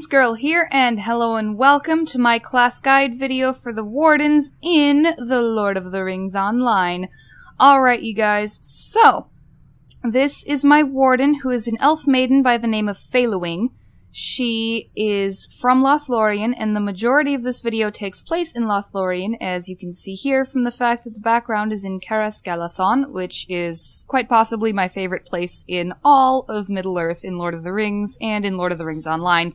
Girl here, and hello and welcome to my class guide video for the Wardens in The Lord of the Rings Online. Alright you guys, so this is my Warden, who is an elf maiden by the name of Faeluwing. She is from Lothlorien, and the majority of this video takes place in Lothlorien, as you can see here from the fact that the background is in Caras-Galadhon, which is quite possibly my favorite place in all of Middle-earth in Lord of the Rings, and in Lord of the Rings Online.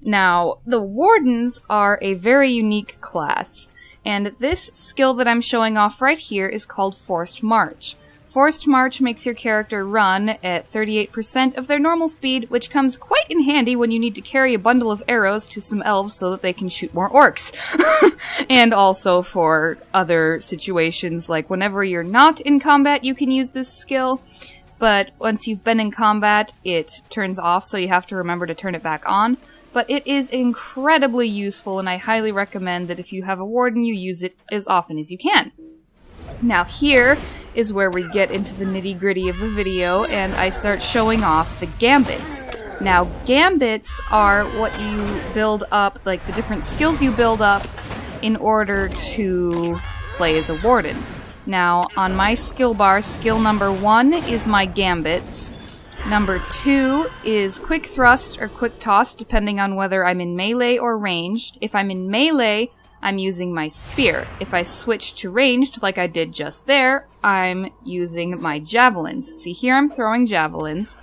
Now, the Wardens are a very unique class, and this skill that I'm showing off right here is called Forced March. Forced March makes your character run at 38% of their normal speed, which comes quite in handy when you need to carry a bundle of arrows to some elves so that they can shoot more orcs. And also for other situations, like whenever you're not in combat, you can use this skill. But once you've been in combat, it turns off, so you have to remember to turn it back on. But it is incredibly useful, and I highly recommend that if you have a Warden, you use it as often as you can. Now here is where we get into the nitty-gritty of the video, and I start showing off the Gambits. Now, Gambits are what you build up, like the different skills you build up in order to play as a Warden. Now, on my skill bar, skill number 1 is my Gambits. Number 2 is Quick Thrust or Quick Toss, depending on whether I'm in melee or ranged. If I'm in melee, I'm using my spear. If I switch to ranged, like I did just there, I'm using my javelins. See, here I'm throwing javelins,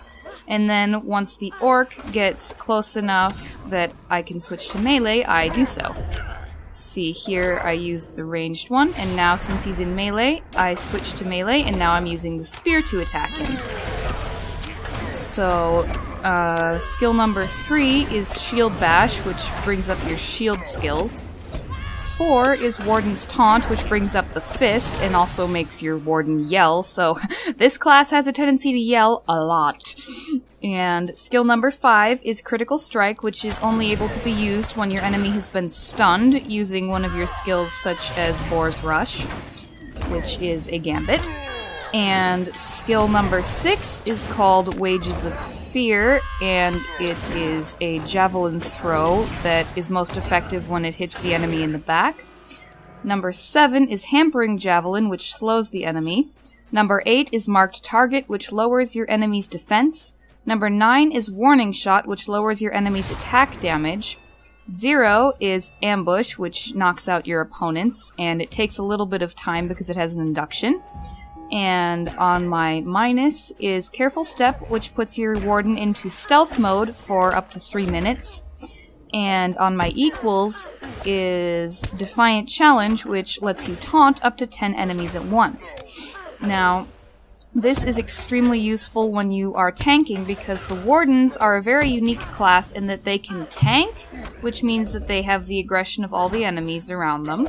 and then once the orc gets close enough that I can switch to melee, I do so. See, here I use the ranged one, and now since he's in melee, I switch to melee, and now I'm using the spear to attack him. So, skill number 3 is Shield Bash, which brings up your shield skills. 4 is Warden's Taunt, which brings up the fist and also makes your Warden yell, so this class has a tendency to yell a lot. And skill number 5 is Critical Strike, which is only able to be used when your enemy has been stunned using one of your skills such as Boar's Rush, which is a Gambit. And skill number 6 is called Wages of Fear, and it is a javelin throw that is most effective when it hits the enemy in the back. Number 7 is Hampering Javelin, which slows the enemy. Number 8 is Marked Target, which lowers your enemy's defense. Number 9 is Warning Shot, which lowers your enemy's attack damage. 0 is Ambush, which knocks out your opponents, and it takes a little bit of time because it has an induction. And on my minus is Careful Step, which puts your Warden into stealth mode for up to 3 minutes. And on my equals is Defiant Challenge, which lets you taunt up to 10 enemies at once. Now, this is extremely useful when you are tanking, because the Wardens are a very unique class in that they can tank, which means that they have the aggression of all the enemies around them.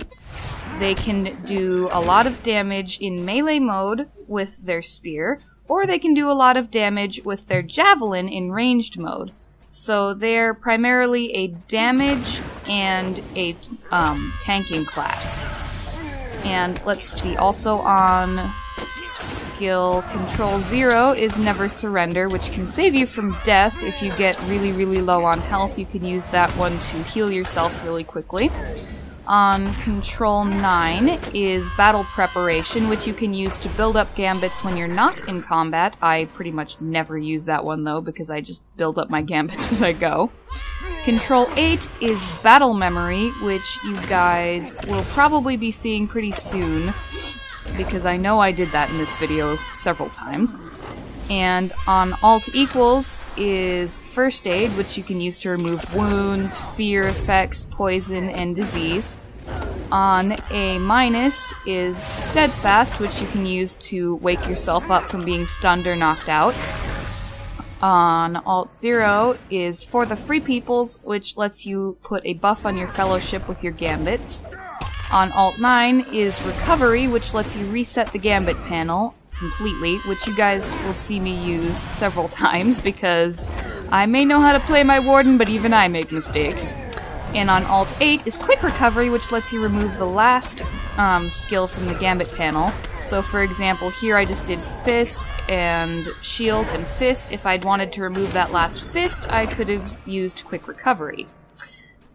They can do a lot of damage in melee mode with their spear, or they can do a lot of damage with their javelin in ranged mode. So they're primarily a damage and a tanking class. And let's see, also on skill control 0 is Never Surrender, which can save you from death. If you get really, really low on health, you can use that one to heal yourself really quickly. On Control 9 is Battle Preparation, which you can use to build up Gambits when you're not in combat. I pretty much never use that one, though, because I just build up my Gambits as I go. Control 8 is Battle Memory, which you guys will probably be seeing pretty soon, because I know I did that in this video several times. And on Alt Equals is First Aid, which you can use to remove wounds, fear effects, poison, and disease. On A minus is Steadfast, which you can use to wake yourself up from being stunned or knocked out. On Alt 0 is For the Free Peoples, which lets you put a buff on your fellowship with your Gambits. On Alt 9 is Recovery, which lets you reset the Gambit panel completely, which you guys will see me use several times because I may know how to play my Warden, but even I make mistakes. And on Alt 8 is Quick Recovery, which lets you remove the last skill from the Gambit panel, So for example, here I just did fist and shield and fist. If I'd wanted to remove that last fist, I could have used quick recovery.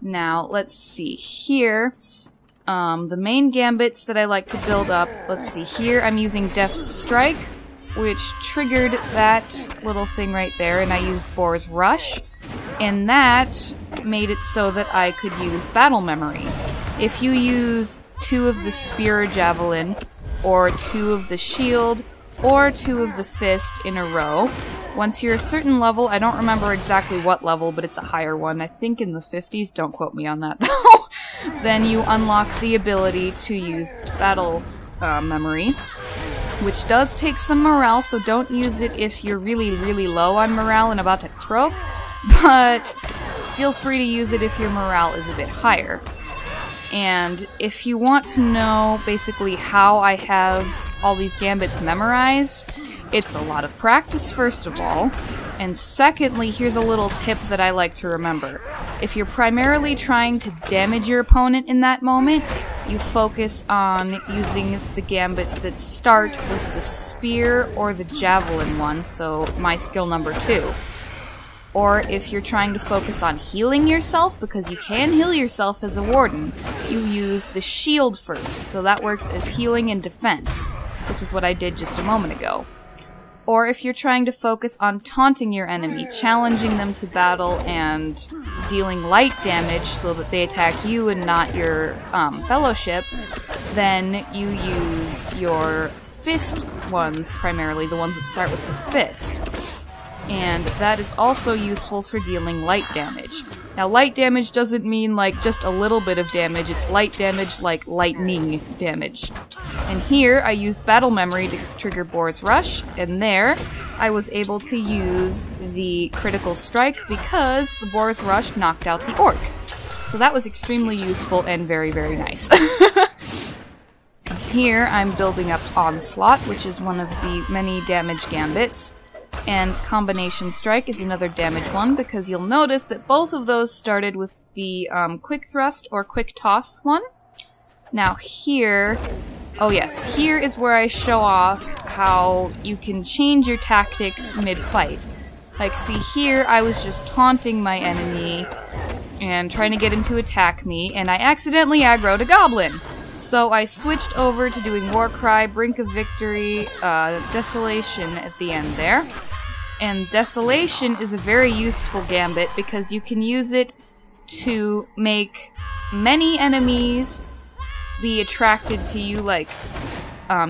Now, let's see here. The main gambits that I like to build up, let's see here, I'm using Deft Strike, which triggered that little thing right there, and I used Boar's Rush, and that made it so that I could use Battle Memory. If you use 2 of the Spear or Javelin, or 2 of the Shield, or 2 of the Fist in a row, once you're a certain level, I don't remember exactly what level, but it's a higher one, I think in the 50s, don't quote me on that though, then you unlock the ability to use Battle Memory, which does take some morale, so don't use it if you're really, really low on morale and about to croak, but feel free to use it if your morale is a bit higher. And if you want to know basically how I have all these gambits memorized, it's a lot of practice, first of all, and secondly, here's a little tip that I like to remember. If you're primarily trying to damage your opponent in that moment, you focus on using the gambits that start with the spear or the javelin one, so my skill number 2. Or if you're trying to focus on healing yourself, because you can heal yourself as a warden, you use the shield first, so that works as healing and defense, which is what I did just a moment ago. Or if you're trying to focus on taunting your enemy, challenging them to battle and dealing light damage so that they attack you and not your fellowship, then you use your fist ones primarily, the ones that start with the fist. And that is also useful for dealing light damage. Now, light damage doesn't mean like just a little bit of damage, it's light damage like lightning damage. And here, I used Battle Memory to trigger Boar's Rush, and there, I was able to use the Critical Strike because the Boar's Rush knocked out the Orc. So that was extremely useful and very, very nice. Here, I'm building up Onslaught, which is one of the many damage gambits. And Combination Strike is another damage one, because you'll notice that both of those started with the Quick Thrust or Quick Toss one. Now here, oh yes, here is where I show off how you can change your tactics mid-fight. Like, see here, I was just taunting my enemy and trying to get him to attack me, and I accidentally aggroed a goblin. So I switched over to doing Warcry, Brink of Victory, Desolation at the end there. And Desolation is a very useful gambit because you can use it to make many enemies be attracted to you, like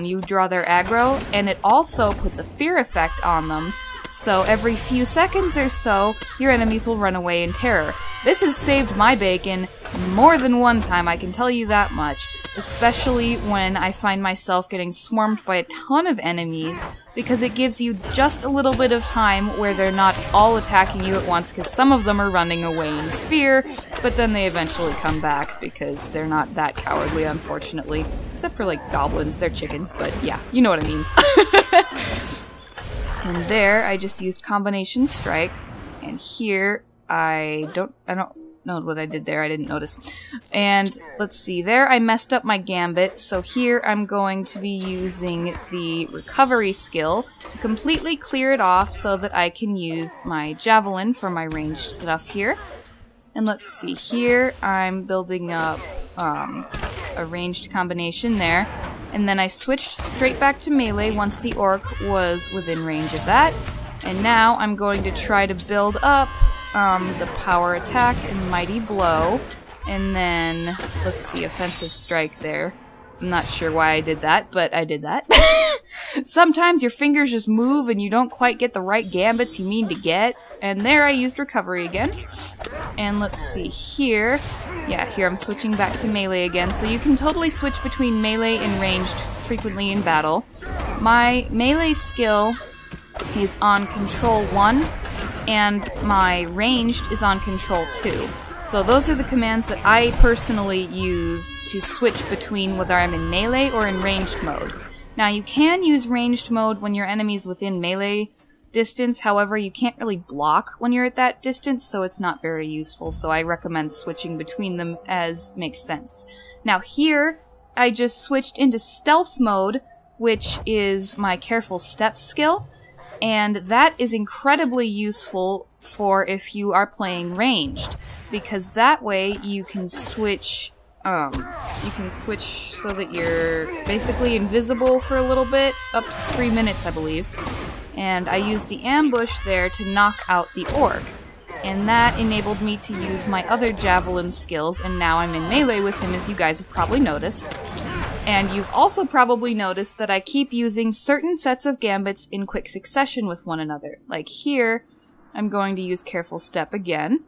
you draw their aggro, and it also puts a fear effect on them. So every few seconds or so, your enemies will run away in terror. This has saved my bacon more than one time, I can tell you that much. Especially when I find myself getting swarmed by a ton of enemies, because it gives you just a little bit of time where they're not all attacking you at once, because some of them are running away in fear, but then they eventually come back because they're not that cowardly, unfortunately. Except for, like, goblins, they're chickens, but yeah, you know what I mean. And there, I just used Combination Strike, and here, I don't know what I did there, I didn't notice. And, let's see, there I messed up my gambit, so here I'm going to be using the Recovery skill to completely clear it off so that I can use my Javelin for my ranged stuff here. And let's see, here I'm building up a ranged combination there. And then I switched straight back to melee once the orc was within range of that. And now I'm going to try to build up the power attack and mighty blow. And then, let's see, offensive strike there. I'm not sure why I did that, but I did that. Sometimes your fingers just move and you don't quite get the right gambits you mean to get. And there I used recovery again. And let's see here. Yeah, here I'm switching back to melee again. So you can totally switch between melee and ranged frequently in battle. My melee skill is on control 1, and my ranged is on control 2. So those are the commands that I personally use to switch between whether I'm in melee or in ranged mode. Now you can use ranged mode when your enemy's within melee distance, however you can't really block when you're at that distance, so it's not very useful, so I recommend switching between them as makes sense. Now here, I just switched into stealth mode which is my Careful Steps skill, and that is incredibly useful for if you are playing ranged, because that way you can switch so that you're basically invisible for a little bit, up to 3 minutes, I believe. And I used the ambush there to knock out the orc, and that enabled me to use my other javelin skills, and now I'm in melee with him, as you guys have probably noticed. And you've also probably noticed that I keep using certain sets of gambits in quick succession with one another. Like here, I'm going to use Careful Step again,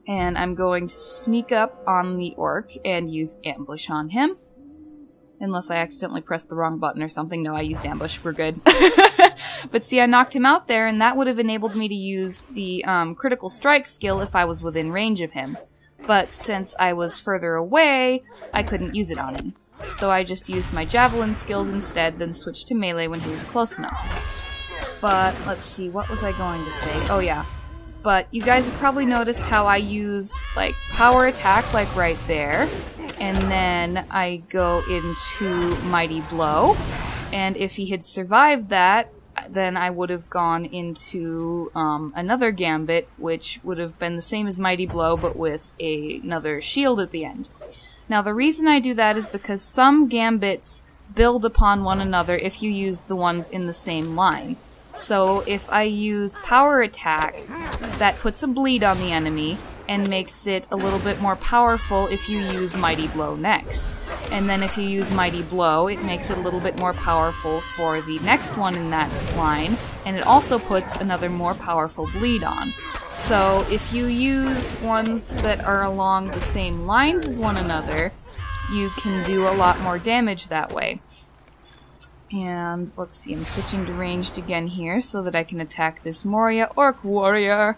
and I'm going to sneak up on the orc and use ambush on him. Unless I accidentally pressed the wrong button or something. No, I used ambush. We're good. But see, I knocked him out there, and that would have enabled me to use the critical strike skill if I was within range of him. But since I was further away, I couldn't use it on him. So I just used my javelin skills instead, then switched to melee when he was close enough. But, let's see, what was I going to say? Oh yeah. But you guys have probably noticed how I use, like, power attack, like right there. And then I go into Mighty Blow. And if he had survived that, then I would have gone into another Gambit, which would have been the same as Mighty Blow, but with another shield at the end. Now, the reason I do that is because some Gambits build upon one another if you use the ones in the same line. So if I use power attack, that puts a bleed on the enemy and makes it a little bit more powerful if you use Mighty Blow next. And then if you use Mighty Blow, it makes it a little bit more powerful for the next one in that line, and it also puts another more powerful bleed on. So if you use ones that are along the same lines as one another, you can do a lot more damage that way. And let's see, I'm switching to ranged again here so that I can attack this Moria Orc Warrior,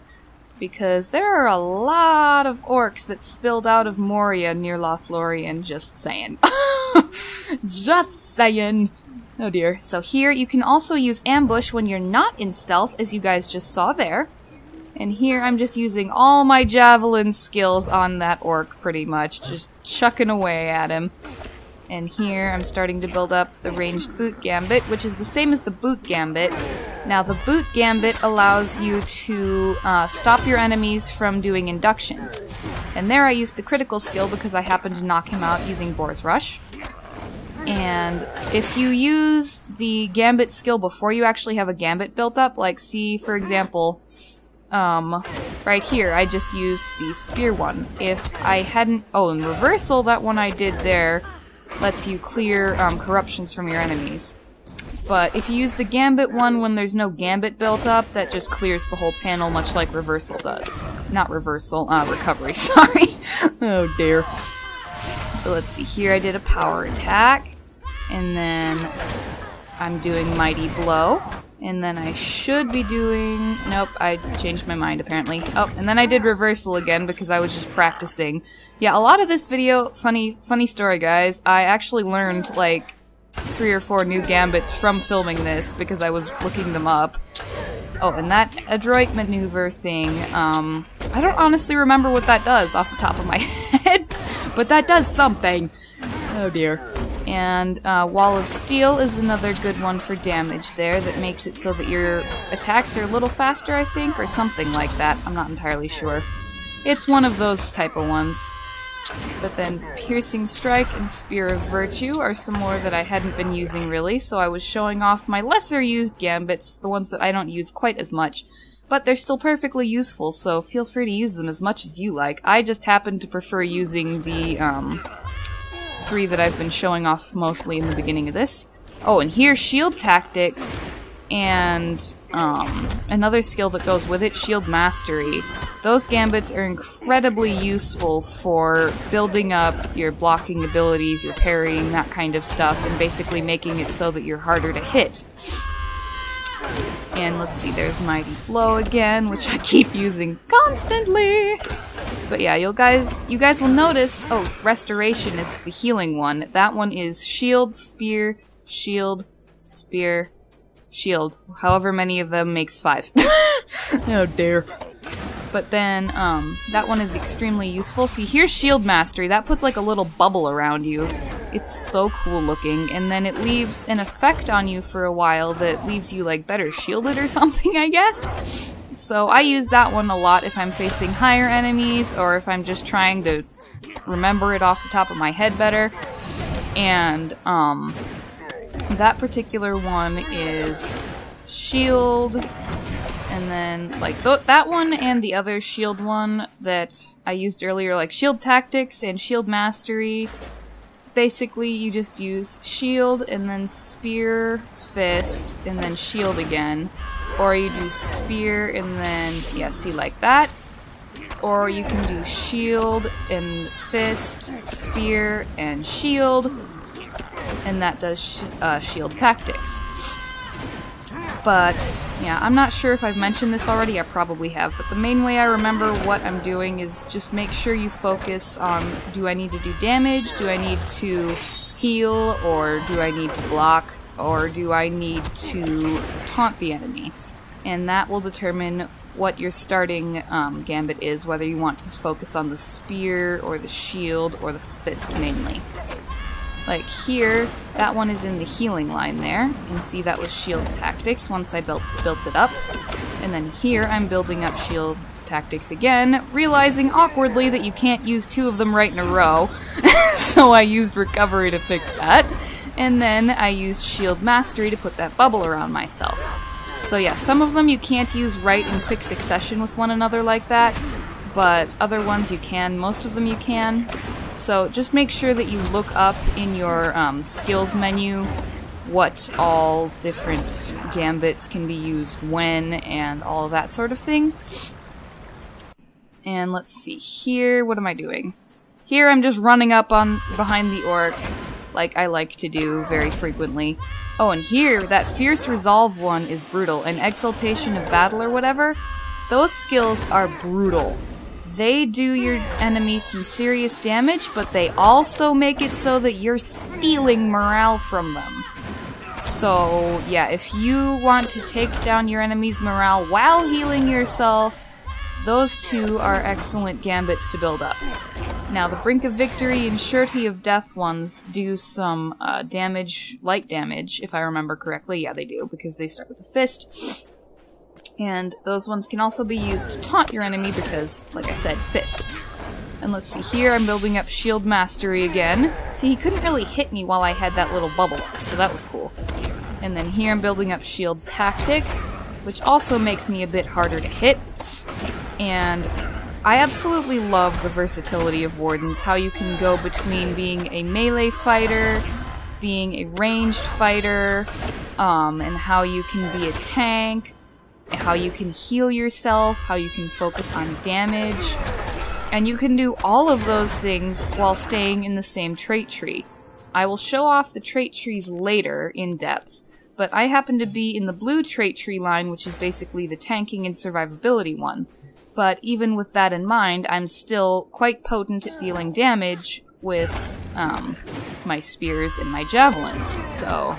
because there are a lot of orcs that spilled out of Moria near Lothlorien, just saying. Just saying. Oh dear. So here you can also use ambush when you're not in stealth, as you guys just saw there. And here I'm just using all my javelin skills on that orc, pretty much, just chucking away at him. And here I'm starting to build up the ranged boot gambit, which is the same as the boot gambit. Now the boot gambit allows you to stop your enemies from doing inductions. And there I used the critical skill because I happened to knock him out using Boar's Rush. And if you use the gambit skill before you actually have a gambit built up, like see for example, right here I just used the spear one. If I hadn't, oh, in reversal, that one I did there lets you clear corruptions from your enemies. But if you use the Gambit one when there's no Gambit built up, that just clears the whole panel, much like Reversal does. Not Reversal, Recovery, sorry. Oh dear. But let's see, here I did a power attack, and then I'm doing Mighty Blow, and then I should be doing... Nope, I changed my mind apparently. Oh, and then I did Reversal again because I was just practicing. Yeah, a lot of this video, funny story guys, I actually learned like 3 or 4 new gambits from filming this because I was looking them up. Oh, and that adroit maneuver thing, I don't honestly remember what that does off the top of my head, but that does something. Oh dear. And Wall of Steel is another good one for damage there that makes it so that your attacks are a little faster, I think, or something like that. I'm not entirely sure. It's one of those type of ones. But then Piercing Strike and Spear of Virtue are some more that I hadn't been using really, so I was showing off my lesser used gambits, the ones that I don't use quite as much. But they're still perfectly useful, so feel free to use them as much as you like. I just happen to prefer using the 3 that I've been showing off mostly in the beginning of this. Oh, and here's Shield Tactics, and another skill that goes with it, Shield Mastery. Those gambits are incredibly useful for building up your blocking abilities, your parrying, that kind of stuff, and basically making it so that you're harder to hit. And let's see, there's Mighty Blow again, which I keep using constantly. But yeah, you guys will notice, oh, Restoration is the healing one. That one is Shield, Spear, Shield, Spear, Shield. However many of them makes 5. Oh dear. But then, that one is extremely useful. See, here's Shield Mastery. That puts like a little bubble around you. It's so cool looking, and then it leaves an effect on you for a while that leaves you like better shielded or something, I guess. So I use that one a lot if I'm facing higher enemies, or if I'm just trying to remember it off the top of my head better. And that particular one is shield, and then like that one and the other shield one that I used earlier, like shield tactics and shield mastery. Basically you just use shield and then spear, fist, and then shield again. Or you do spear and then, yeah, see, like that. Or you can do shield and fist, spear, and shield. And that does shield tactics. But, yeah, I'm not sure if I've mentioned this already, I probably have, but the main way I remember what I'm doing is just make sure you focus on, do I need to do damage, do I need to heal, or do I need to block, or do I need to taunt the enemy? And that will determine what your starting gambit is, whether you want to focus on the spear, or the shield, or the fist mainly. Like here, that one is in the healing line there. You can see that was shield tactics once I built it up. And then here I'm building up shield tactics again, realizing awkwardly that you can't use two of them right in a row. So I used recovery to fix that. And then I used shield mastery to put that bubble around myself. So yeah, some of them you can't use right in quick succession with one another like that, but other ones you can. Most of them you can. So just make sure that you look up in your skills menu what all different gambits can be used when and all of that sort of thing. And let's see here, what am I doing? Here I'm just running up on behind the orc like I like to do very frequently. Oh, and here, that Fierce Resolve one is brutal, and Exaltation of Battle or whatever, those skills are brutal. They do your enemies some serious damage, but they also make it so that you're stealing morale from them. So, yeah, if you want to take down your enemy's morale while healing yourself, those two are excellent gambits to build up. Now, the Brink of Victory and Surety of Death ones do some damage, light damage, if I remember correctly. Yeah, they do, because they start with a fist. And those ones can also be used to taunt your enemy because, like I said, fist. And let's see, here I'm building up Shield Mastery again. See, he couldn't really hit me while I had that little bubble up, so that was cool. And then here I'm building up Shield Tactics, which also makes me a bit harder to hit. And I absolutely love the versatility of Wardens, how you can go between being a melee fighter, being a ranged fighter, and how you can be a tank, how you can heal yourself, how you can focus on damage, and you can do all of those things while staying in the same trait tree. I will show off the trait trees later in depth, but I happen to be in the blue trait tree line, which is basically the tanking and survivability one. But even with that in mind, I'm still quite potent at dealing damage with my spears and my javelins, so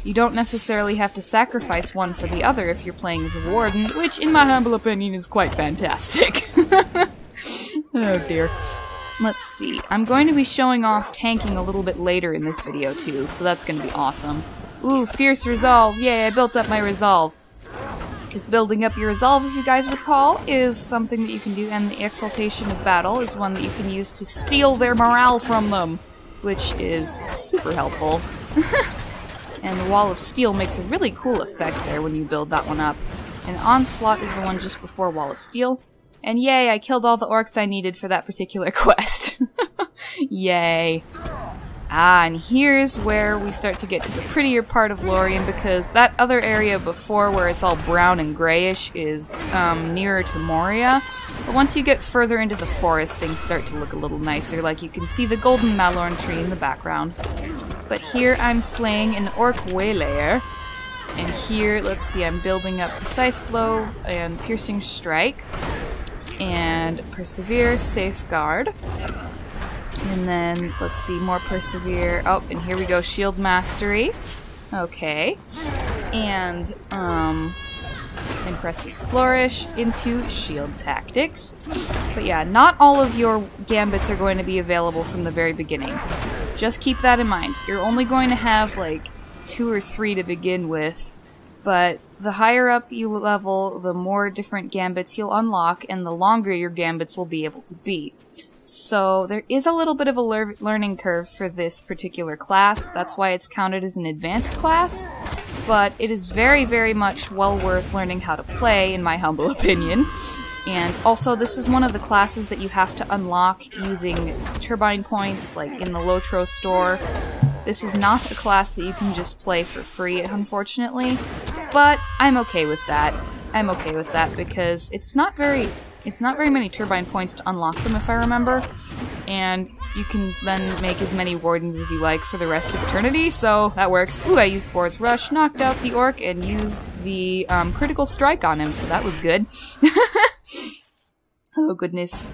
you don't necessarily have to sacrifice one for the other if you're playing as a Warden, which in my humble opinion is quite fantastic. Oh dear. Let's see. I'm going to be showing off tanking a little bit later in this video too, so that's going to be awesome. Ooh, Fierce Resolve. Yay, I built up my Resolve. Because building up your Resolve, if you guys recall, is something that you can do, and the Exaltation of Battle is one that you can use to steal their morale from them, which is super helpful. And the Wall of Steel makes a really cool effect there when you build that one up. And Onslaught is the one just before Wall of Steel. And yay, I killed all the orcs I needed for that particular quest. Yay. Ah, and here's where we start to get to the prettier part of Lorien, because that other area before where it's all brown and grayish is nearer to Moria. But once you get further into the forest, things start to look a little nicer, like you can see the golden Malorn tree in the background. But here I'm slaying an orc waylayer, and here, let's see, I'm building up Precise Blow and Piercing Strike, and Persevere, Safeguard. And then, let's see, more Persevere. Oh, and here we go, Shield Mastery. Okay. And, Impressive Flourish into Shield Tactics. But yeah, not all of your gambits are going to be available from the very beginning. just keep that in mind. You're only going to have like 2 or 3 to begin with, but the higher up you level, the more different gambits you'll unlock, and the longer your gambits will be able to be. So there is a little bit of a learning curve for this particular class. That's why it's counted as an advanced class, but it is very, very much well worth learning how to play, in my humble opinion. And also, this is one of the classes that you have to unlock using turbine points, like in the LOTRO store. This is not a class that you can just play for free, unfortunately, but I'm okay with that. I'm okay with that because it's not very many turbine points to unlock them, if I remember, and you can then make as many wardens as you like for the rest of eternity, so that works. Ooh, I used Boar's Rush, knocked out the orc, and used the critical strike on him, so that was good. Oh, goodness.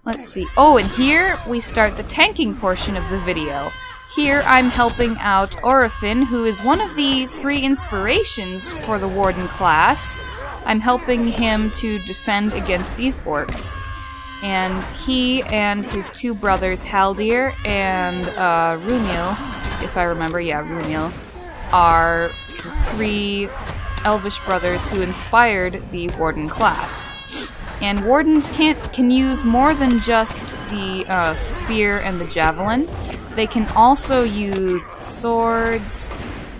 Let's see. Oh, and here we start the tanking portion of the video. Here I'm helping out Orifin, who is one of the 3 inspirations for the Warden class. I'm helping him to defend against these orcs. And he and his 2 brothers, Haldir and Rumiel, if I remember, yeah, Rumiel, are the 3 elvish brothers who inspired the Warden class. And Wardens can use more than just the spear and the javelin. They can also use swords,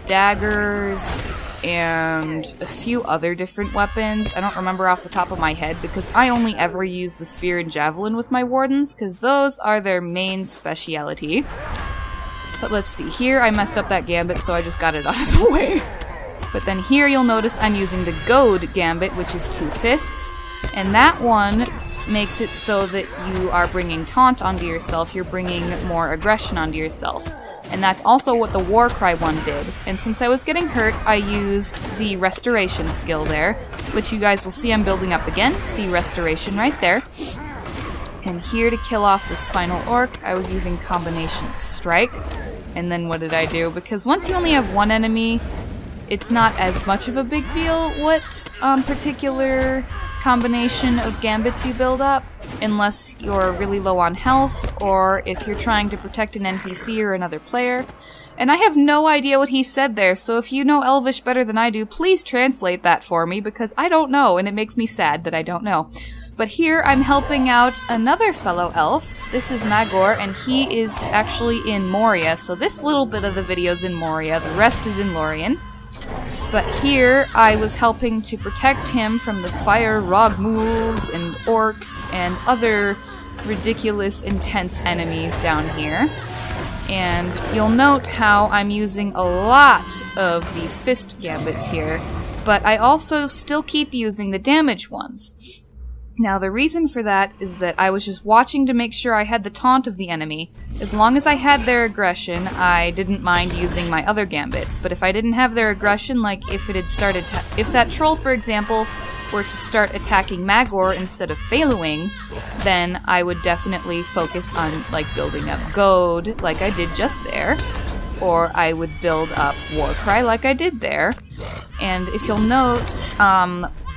daggers, and a few other different weapons. I don't remember off the top of my head because I only ever use the spear and javelin with my wardens because those are their main speciality. But let's see, here I messed up that gambit, so I just got it out of the way. But then here you'll notice I'm using the Goad gambit, which is 2 fists, and that one makes it so that you are bringing taunt onto yourself, you're bringing more aggression onto yourself. And that's also what the Warcry one did. And since I was getting hurt, I used the Restoration skill there, which you guys will see I'm building up again. See Restoration right there. And here to kill off this final orc, I was using Combination Strike. And then what did I do? Because once you only have 1 enemy, it's not as much of a big deal what particular combination of gambits you build up, unless you're really low on health, or if you're trying to protect an NPC or another player. And I have no idea what he said there, so if you know Elvish better than I do, please translate that for me, because I don't know, and it makes me sad that I don't know. But here I'm helping out another fellow elf. This is Magor, and he is actually in Moria, so this little bit of the video's in Moria, the rest is in Lorien. But here, I was helping to protect him from the fire rogmuls and orcs and other ridiculous, intense enemies down here. And you'll note how I'm using a lot of the fist gambits here, but I also still keep using the damage ones. Now, the reason for that is that I was just watching to make sure I had the taunt of the enemy. As long as I had their aggression, I didn't mind using my other gambits. But if I didn't have their aggression, like if it had started if that troll, for example, were to start attacking Magor instead of Faeluwing, then I would definitely focus on, like, building up Goad, like I did just there. Or I would build up Warcry, like I did there. And if you'll note,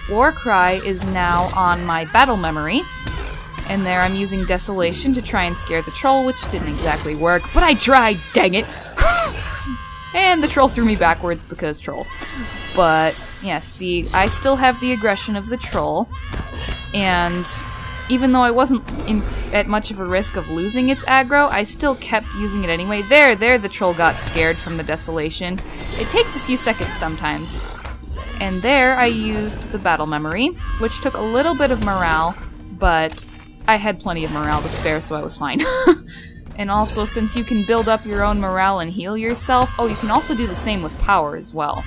Warcry is now on my battle memory, and there I'm using Desolation to try and scare the troll, which didn't exactly work, but I tried, dang it! And the troll threw me backwards because trolls. But, yeah, see, I still have the aggression of the troll, and even though I wasn't at much of a risk of losing its aggro, I still kept using it anyway. There, the troll got scared from the Desolation. It takes a few seconds sometimes. And there I used the battle memory, which took a little bit of morale, but I had plenty of morale to spare, so I was fine. And also, since you can build up your own morale and heal yourself, oh, you can also do the same with power as well.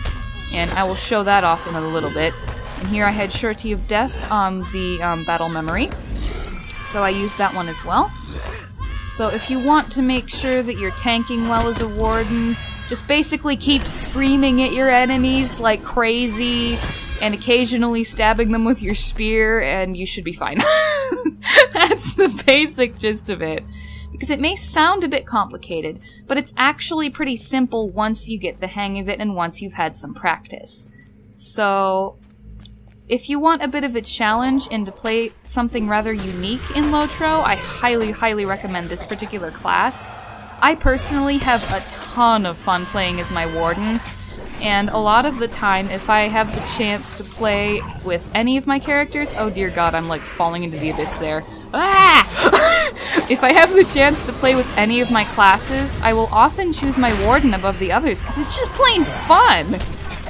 And I will show that off in a little bit. And here I had Surety of Death on the battle memory, so I used that one as well. So if you want to make sure that you're tanking well as a warden, just basically keep screaming at your enemies like crazy and occasionally stabbing them with your spear and you should be fine. That's the basic gist of it. Because it may sound a bit complicated, but it's actually pretty simple once you get the hang of it and once you've had some practice. So, if you want a bit of a challenge and to play something rather unique in LOTRO, I highly, highly recommend this particular class. I personally have a ton of fun playing as my Warden, and a lot of the time, if I have the chance to play with any of my characters— oh dear god, I'm like falling into the abyss there. Ah! If I have the chance to play with any of my classes, I will often choose my Warden above the others, because it's just plain fun!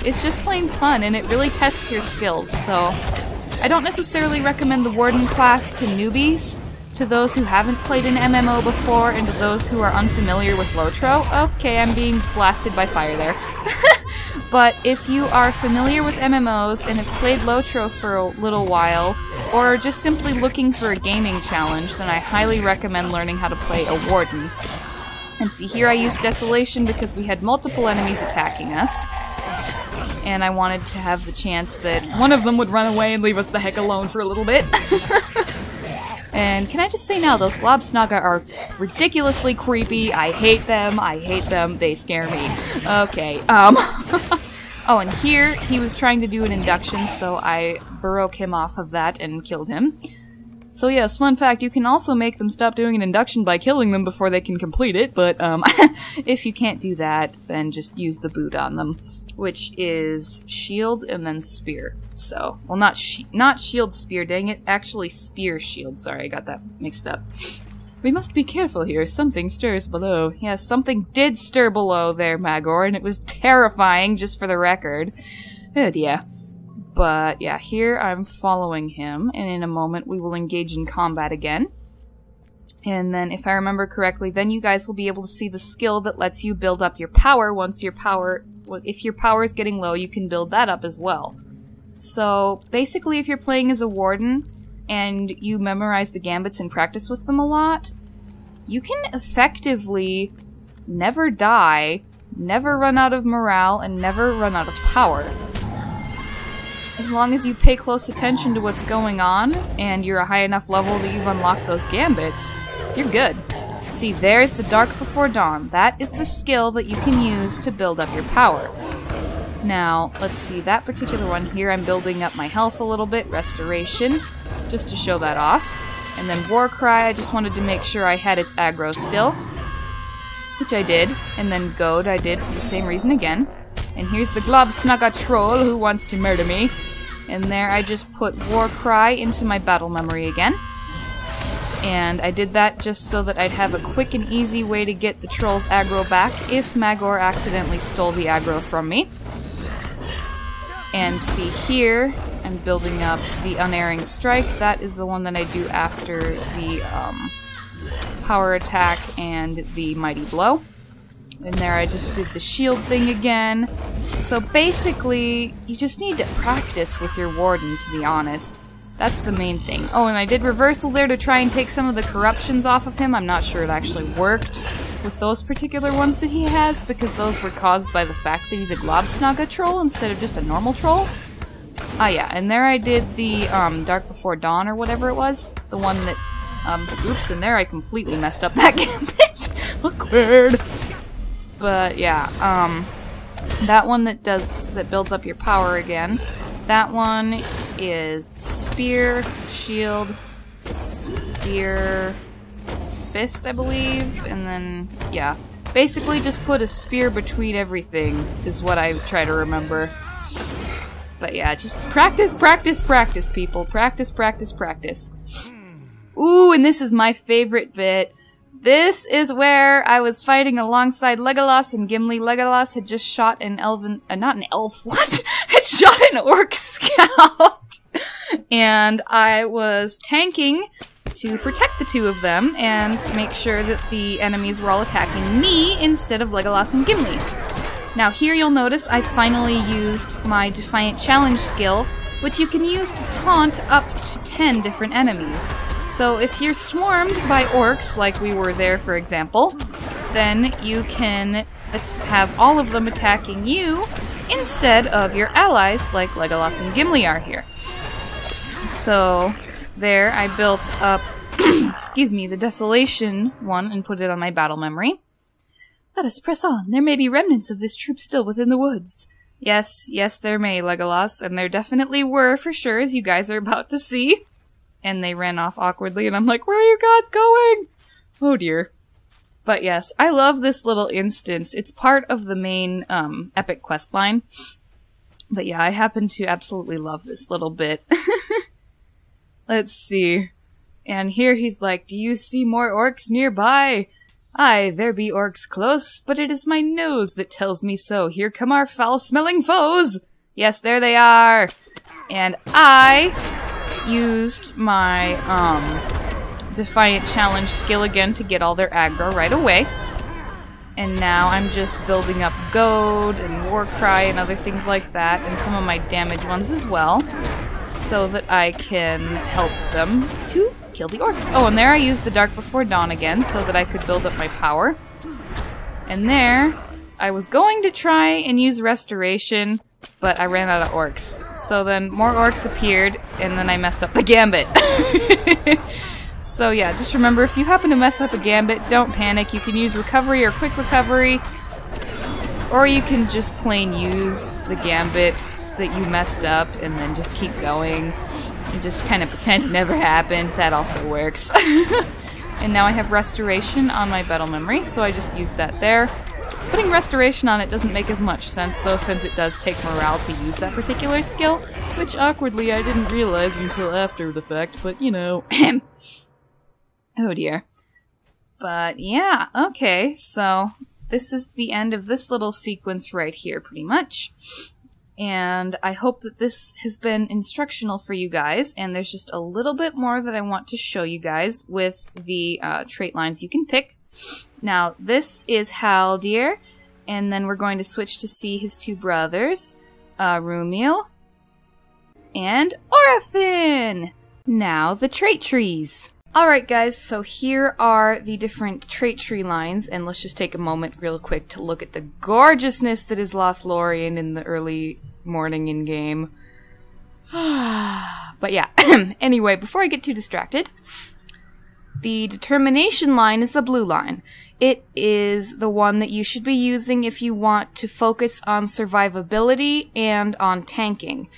It's just plain fun, and it really tests your skills, so I don't necessarily recommend the Warden class to newbies, to those who haven't played an MMO before, and to those who are unfamiliar with LOTRO. Okay, I'm being blasted by fire there. But if you are familiar with MMOs and have played LOTRO for a little while, or are just simply looking for a gaming challenge, then I highly recommend learning how to play a Warden. And see, here I used Desolation because we had multiple enemies attacking us, and I wanted to have the chance that one of them would run away and leave us the heck alone for a little bit. And can I just say now, those Globsnaga are ridiculously creepy. I hate them. I hate them. They scare me. Okay, oh, and here, he was trying to do an induction, so I broke him off of that and killed him. So yes, fun fact, you can also make them stop doing an induction by killing them before they can complete it, but if you can't do that, then just use the boot on them, which is shield and then spear. So, well, not shield spear, dang it, actually spear shield. Sorry, I got that mixed up. We must be careful here, something stirs below. Yes, something did stir below there, Magor, and it was terrifying, just for the record. Oh dear. But yeah, here I'm following him, and in a moment we will engage in combat again. And then, if I remember correctly, then you guys will be able to see the skill that lets you build up your power once your power— if your power is getting low, you can build that up as well. So, basically, if you're playing as a Warden, and you memorize the Gambits and practice with them a lot, you can effectively never die, never run out of morale, and never run out of power. As long as you pay close attention to what's going on, and you're a high enough level that you've unlocked those Gambits, you're good. See, there's the Dark Before Dawn. That is the skill that you can use to build up your power. Now, let's see, that particular one here, I'm building up my health a little bit, Restoration, just to show that off. And then Warcry, I just wanted to make sure I had its aggro still, which I did. And then Goad I did for the same reason again. And here's the Globsnaga troll who wants to murder me. And there I just put Warcry into my battle memory again. And I did that just so that I'd have a quick and easy way to get the troll's aggro back if Magor accidentally stole the aggro from me. And see here, I'm building up the Unerring Strike. That is the one that I do after the power attack and the Mighty Blow. And there I just did the shield thing again. So basically, you just need to practice with your Warden, to be honest. That's the main thing. Oh, and I did Reversal there to try and take some of the corruptions off of him. I'm not sure it actually worked with those particular ones that he has, because those were caused by the fact that he's a Globsnaga troll instead of just a normal troll. Ah yeah, and there I did the Dark Before Dawn or whatever it was. The one that, oops, and there I completely messed up that Gambit. Awkward. But yeah, that one that builds up your power again. That one is Spear, Shield, Spear, Fist, I believe, and then, yeah. Basically just put a spear between everything, is what I try to remember. But yeah, just practice, practice, practice, people. Practice, practice, practice. Ooh, and this is my favorite bit. This is where I was fighting alongside Legolas and Gimli. Legolas had just shot an elven— not an elf, what? Had shot an orc scout! And I was tanking to protect the two of them and make sure that the enemies were all attacking me instead of Legolas and Gimli. Now here you'll notice I finally used my Defiant Challenge skill, which you can use to taunt up to 10 different enemies. So if you're swarmed by orcs, like we were there for example, then you can have all of them attacking you instead of your allies, like Legolas and Gimli are here. So there I built up, excuse me, the Desolation one and put it on my battle memory. Let us press on. There may be remnants of this troop still within the woods. Yes, yes, there may, Legolas, and there definitely were for sure, as you guys are about to see. And they ran off awkwardly, and I'm like, where are you guys going? Oh dear. But yes, I love this little instance. It's part of the main epic quest line. But yeah, I happen to absolutely love this little bit. Let's see. And here he's like, "Do you see more orcs nearby? Aye, there be orcs close, but it is my nose that tells me so. Here come our foul-smelling foes! Yes, there they are!" And I used my Defiant challenge skill again to get all their aggro right away. And now I'm just building up Goad and Warcry and other things like that, and some of my damage ones as well, so that I can help them to kill the orcs. Oh, and there I used the Dark Before Dawn again, so that I could build up my power. And there, I was going to try and use Restoration, but I ran out of orcs. So then more orcs appeared, and then I messed up the Gambit. So yeah, just remember, if you happen to mess up a Gambit, don't panic. You can use Recovery or Quick Recovery, or you can just plain use the Gambit that you messed up and then just keep going and just kind of pretend it never happened. That also works. And now I have Restoration on my Battle Memory, so I just used that there. Putting Restoration on it doesn't make as much sense, though, since it does take morale to use that particular skill, which awkwardly I didn't realize until after the fact, but you know. Oh dear. But yeah, okay, so this is the end of this little sequence right here, pretty much. And I hope that this has been instructional for you guys, and there's just a little bit more that I want to show you guys with the trait lines you can pick. Now, this is Haldir, and then we're going to switch to see his two brothers, Rumiel and Orothin! Now, the trait trees. Alright guys, so here are the different trait tree lines, and let's just take a moment real quick to look at the gorgeousness that is Lothlorien in the early morning in-game. But yeah, anyway, before I get too distracted, the determination line is the blue line. It is the one that you should be using if you want to focus on survivability and on tanking.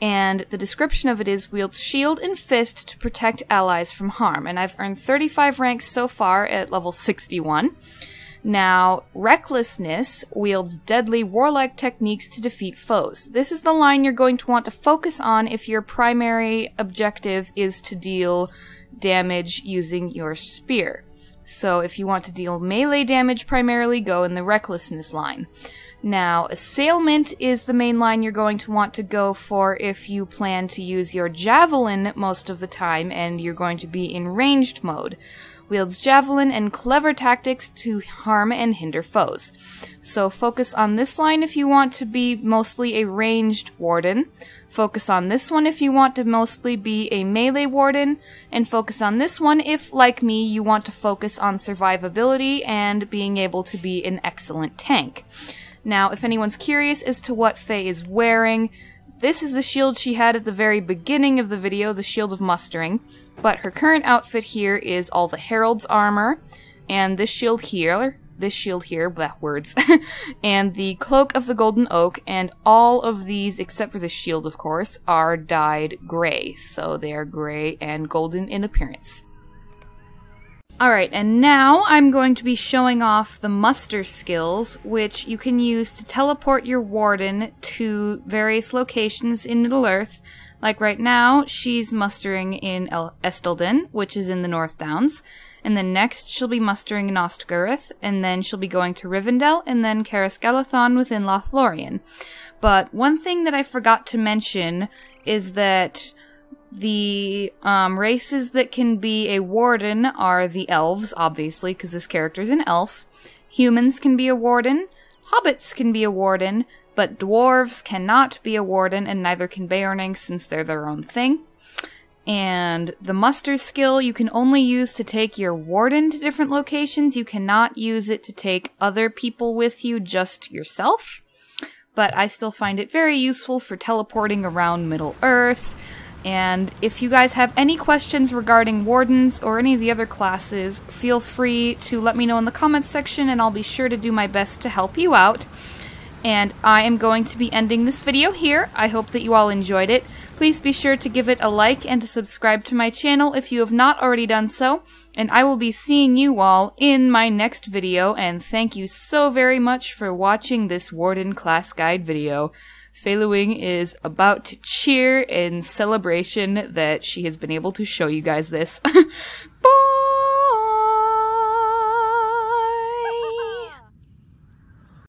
And the description of it is, wields shield and fist to protect allies from harm. And I've earned 35 ranks so far at level 61. Now, Recklessness wields deadly warlike techniques to defeat foes. This is the line you're going to want to focus on if your primary objective is to deal damage using your spear. So if you want to deal melee damage primarily, go in the Recklessness line. Now, Assailment is the main line you're going to want to go for if you plan to use your Javelin most of the time and you're going to be in ranged mode. Wields Javelin and clever tactics to harm and hinder foes. So focus on this line if you want to be mostly a ranged Warden. Focus on this one if you want to mostly be a melee Warden. And focus on this one if, like me, you want to focus on survivability and being able to be an excellent tank. Now, if anyone's curious as to what Faye is wearing, this is the shield she had at the very beginning of the video, the Shield of Mustering, but her current outfit here is all the Herald's armor, and this shield here, words, and the Cloak of the Golden Oak, and all of these, except for the shield, of course, are dyed gray, so they are gray and golden in appearance. Alright, and now I'm going to be showing off the muster skills, which you can use to teleport your Warden to various locations in Middle-earth. Like right now, she's mustering in Estelden, which is in the North Downs, and then next she'll be mustering in Ostgareth, and then she'll be going to Rivendell, and then Carysgalathon within Lothlorien. But one thing that I forgot to mention is that the races that can be a Warden are the Elves, obviously, because this character's an elf. Humans can be a Warden. Hobbits can be a Warden. But Dwarves cannot be a Warden, and neither can Beornings, since they're their own thing. And the muster skill you can only use to take your Warden to different locations. You cannot use it to take other people with you, just yourself. But I still find it very useful for teleporting around Middle-earth. And if you guys have any questions regarding Wardens or any of the other classes, feel free to let me know in the comments section, and I'll be sure to do my best to help you out. And I am going to be ending this video here. I hope that you all enjoyed it. Please be sure to give it a like and to subscribe to my channel if you have not already done so. And I will be seeing you all in my next video, and thank you so very much for watching this Warden class guide video. Faeluwing is about to cheer in celebration that she has been able to show you guys this. Bye!